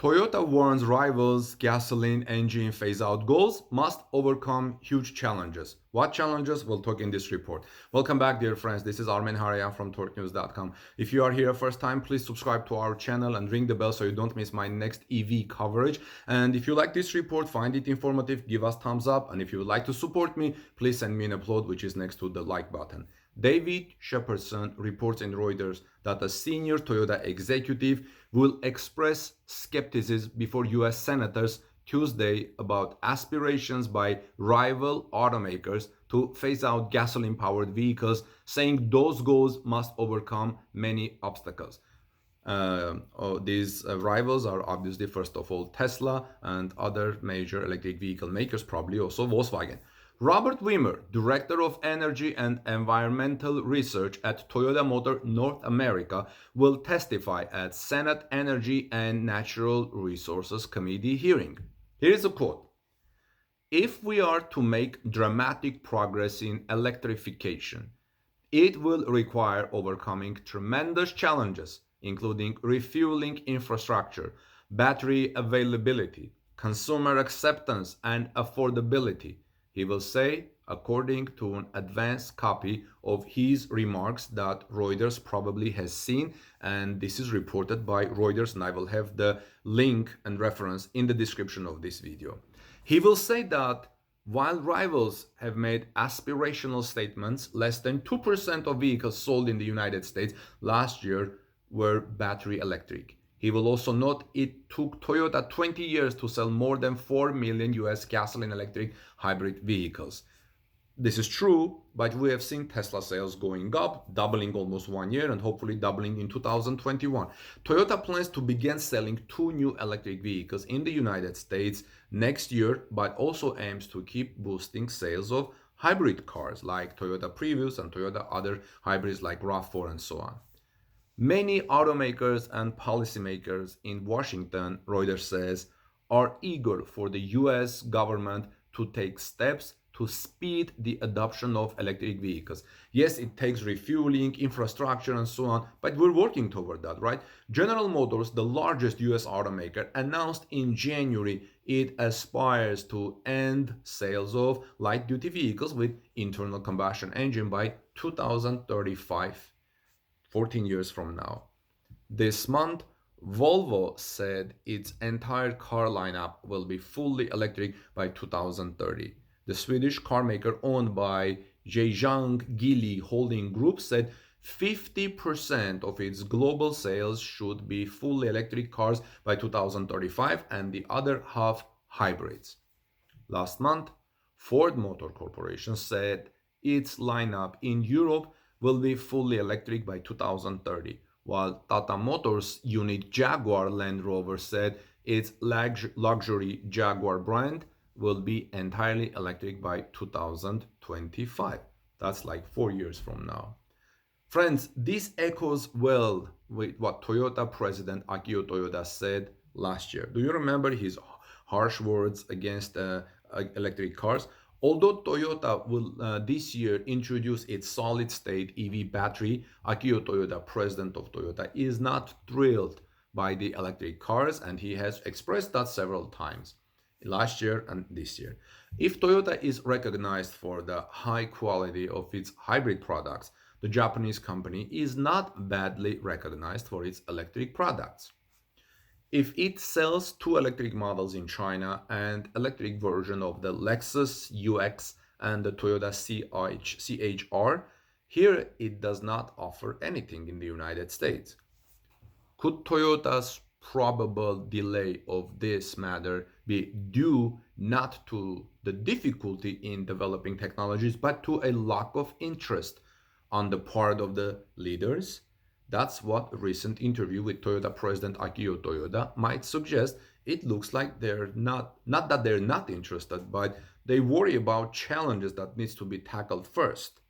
Toyota warns rivals gasoline engine phase-out goals must overcome huge challenges. What challenges? We'll talk in this report. Welcome back, dear friends. This is Armen Harayan from TorqueNews.com. If you are here first time, please subscribe to our channel and ring the bell so you don't miss my next EV coverage. And if you like this report, find it informative, give us thumbs up. And if you would like to support me, please send me an upload, which is next to the like button. David Shepardson reports in Reuters that a senior Toyota executive will express skepticism before US senators Tuesday about aspirations by rival automakers to phase out gasoline-powered vehicles, saying those goals must overcome many obstacles. These rivals are obviously, first of all, Tesla and other major electric vehicle makers, probably also Volkswagen. Robert Wimmer, Director of Energy and Environmental Research at Toyota Motor North America, will testify at Senate Energy and Natural Resources Committee hearing. Here is a quote. "If we are to make dramatic progress in electrification, it will require overcoming tremendous challenges, including refueling infrastructure, battery availability, consumer acceptance, and affordability," he will say, according to an advanced copy of his remarks that Reuters probably has seen, and this is reported by Reuters, and I will have the link and reference in the description of this video. He will say that while rivals have made aspirational statements, less than 2% of vehicles sold in the United States last year were battery electric. He will also note it took Toyota 20 years to sell more than 4 million US gasoline electric hybrid vehicles. This is true, but we have seen Tesla sales going up, doubling almost 1 year and hopefully doubling in 2021. Toyota plans to begin selling 2 new electric vehicles in the United States next year, but also aims to keep boosting sales of hybrid cars like Toyota Prius and Toyota other hybrids like RAV4 and so on. Many automakers and policymakers in Washington, Reuters says, are eager for the US government to take steps to speed the adoption of electric vehicles. Yes, it takes refueling, infrastructure, and so on, but we're working toward that, right? General Motors, the largest US automaker, announced in January it aspires to end sales of light-duty vehicles with internal combustion engine by 2035. 14 years from now. This month, Volvo said its entire car lineup will be fully electric by 2030. The Swedish car maker owned by Zhejiang Geely Holding Group said 50% of its global sales should be fully electric cars by 2035 and the other half hybrids. Last month, Ford Motor Corporation said its lineup in Europe will be fully electric by 2030, while Tata Motors unit Jaguar Land Rover said its luxury Jaguar brand will be entirely electric by 2025. That's like 4 years from now. Friends, this echoes well with what Toyota President Akio Toyoda said last year. Do you remember his harsh words against electric cars? Although Toyota will this year introduce its solid-state EV battery, Akio Toyoda, president of Toyota, is not thrilled by the electric cars, and he has expressed that several times last year and this year. If Toyota is recognized for the high quality of its hybrid products, the Japanese company is not badly recognized for its electric products. If it sells 2 electric models in China and electric version of the Lexus UX and the Toyota CHR, here it does not offer anything in the United States. Could Toyota's probable delay of this matter be due not to the difficulty in developing technologies, but to a lack of interest on the part of the leaders? That's what a recent interview with Toyota President Akio Toyoda might suggest. It looks like they're not that they're not interested, but they worry about challenges that needs to be tackled first.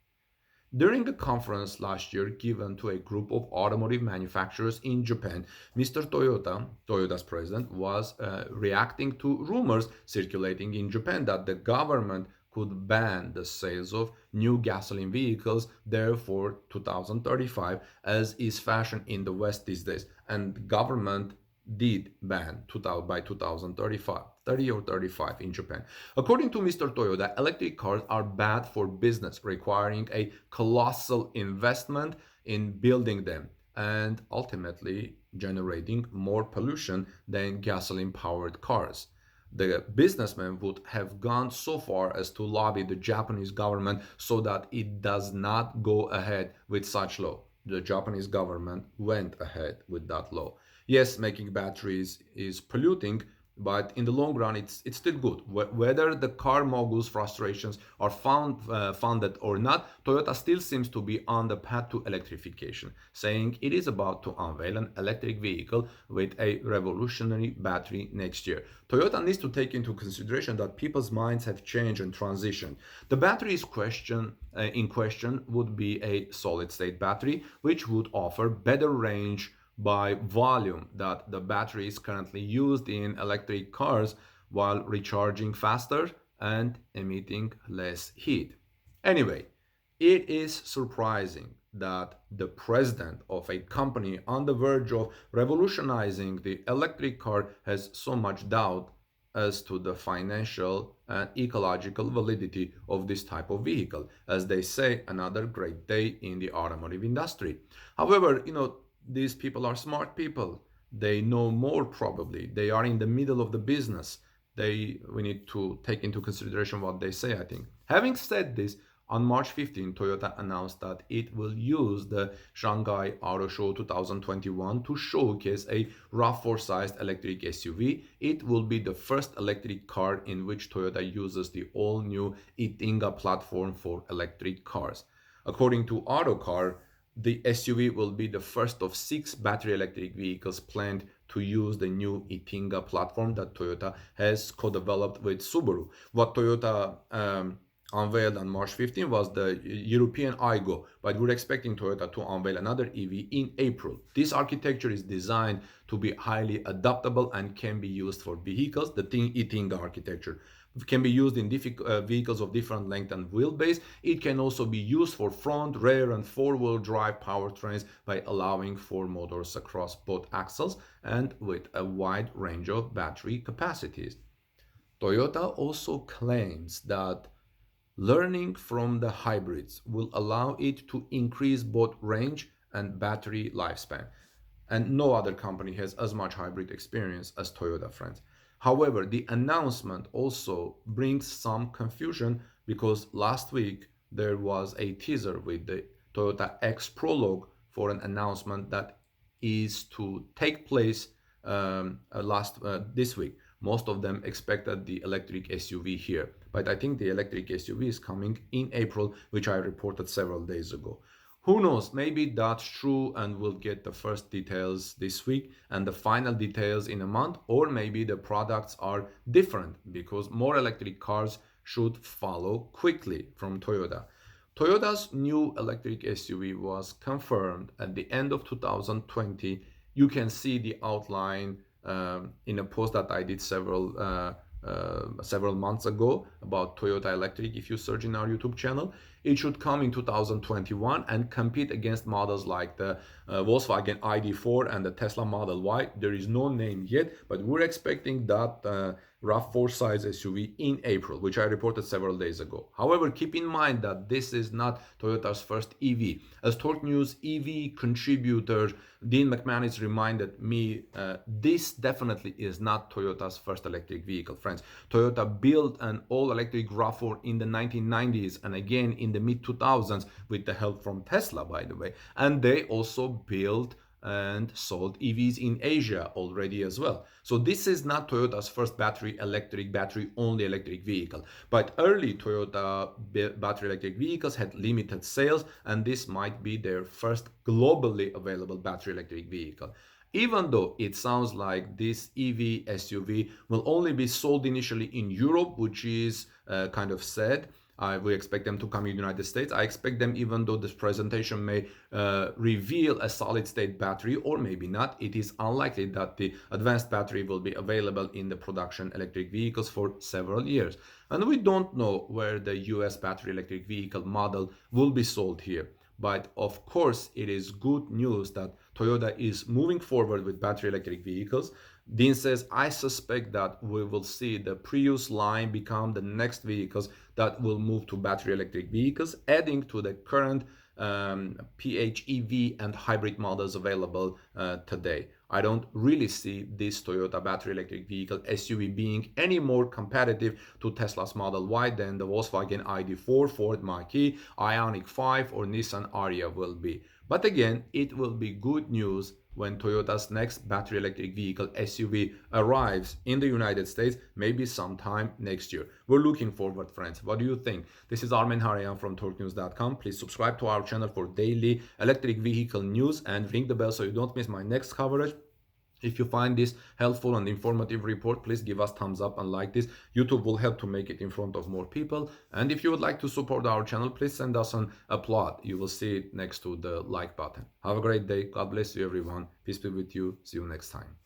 During a conference last year given to a group of automotive manufacturers in Japan, Mr. Toyota's president, was reacting to rumors circulating in Japan that the government could ban the sales of new gasoline vehicles there for 2035, as is fashion in the West these days. And government did ban by 2035, 30 or 35 in Japan. According to Mr. Toyoda, electric cars are bad for business, requiring a colossal investment in building them and ultimately generating more pollution than gasoline powered cars. The businessman would have gone so far as to lobby the Japanese government so that it does not go ahead with such law. The Japanese government went ahead with that law. Yes, making batteries is polluting, but in the long run, it's still good. Whether the car moguls' frustrations are founded or not, Toyota still seems to be on the path to electrification, saying it is about to unveil an electric vehicle with a revolutionary battery next year. Toyota needs to take into consideration that people's minds have changed and transitioned. The battery in question would be a solid-state battery, which would offer better range by volume that the battery is currently used in electric cars while recharging faster and emitting less heat. Anyway, it is surprising that the president of a company on the verge of revolutionizing the electric car has so much doubt as to the financial and ecological validity of this type of vehicle. As they say, another great day in the automotive industry. However, these people are smart people. They know more probably. They are in the middle of the business. We need to take into consideration what they say, I think. Having said this, on March 15, Toyota announced that it will use the Shanghai Auto Show 2021 to showcase a RAV4-sized electric SUV. It will be the first electric car in which Toyota uses the all-new Itinga platform for electric cars. According to Autocar, the SUV will be the first of 6 battery electric vehicles planned to use the new Itinga platform that Toyota has co-developed with Subaru. What Toyota unveiled on March 15 was the European iGo, but we're expecting Toyota to unveil another EV in April. This architecture is designed to be highly adaptable and can be used for vehicles. The Itinga architecture can be used in vehicles of different length and wheelbase. It can also be used for front, rear, and four-wheel drive powertrains by allowing 4 motors across both axles and with a wide range of battery capacities. Toyota also claims that learning from the hybrids will allow it to increase both range and battery lifespan. And no other company has as much hybrid experience as Toyota, friends. However, the announcement also brings some confusion because last week there was a teaser with the Toyota X Prologue for an announcement that is to take place this week. Most of them expected the electric SUV here, but I think the electric SUV is coming in April, which I reported several days ago. Who knows, maybe that's true and we'll get the first details this week and the final details in a month, or maybe the products are different because more electric cars should follow quickly from Toyota. Toyota's new electric SUV was confirmed at the end of 2020. You can see the outline in a post that I did several months ago about Toyota Electric. If you search in our YouTube channel, it should come in 2021 and compete against models like the Volkswagen ID4 and the Tesla Model Y. There is no name yet, but we're expecting that RAV4 size SUV in April, which I reported several days ago. However, keep in mind that this is not Toyota's first EV. As Torque News EV contributor Dean McManus reminded me, this definitely is not Toyota's first electric vehicle, friends. Toyota built an all-electric RAV4 in the 1990s and again in the mid-2000s with the help from Tesla, by the way. And they also built and sold EVs in Asia already as well. So this is not Toyota's first battery only electric vehicle. But early Toyota battery electric vehicles had limited sales, and this might be their first globally available battery electric vehicle. Even though it sounds like this EV SUV will only be sold initially in Europe, which is kind of sad. We expect them to come in the United States. I expect them, even though this presentation may reveal a solid-state battery, or maybe not, it is unlikely that the advanced battery will be available in the production electric vehicles for several years. And we don't know where the US battery electric vehicle model will be sold here. But of course, it is good news that Toyota is moving forward with battery electric vehicles. Dean says, I suspect that we will see the Prius line become the next vehicles that will move to battery electric vehicles, adding to the current PHEV and hybrid models available today. I don't really see this Toyota battery electric vehicle SUV being any more competitive to Tesla's Model Y than the Volkswagen ID.4, Ford Mach-E, Ioniq 5 or Nissan Ariya will be. But again, it will be good news when Toyota's next battery electric vehicle SUV arrives in the United States, maybe sometime next year. We're looking forward, friends. What do you think? This is Armen Harayan from TorqueNews.com. Please subscribe to our channel for daily electric vehicle news and ring the bell so you don't miss my next coverage. If you find this helpful and informative report, please give us thumbs up and like this. YouTube will help to make it in front of more people. And if you would like to support our channel, please send us an applaud. You will see it next to the like button. Have a great day. God bless you, everyone. Peace be with you. See you next time.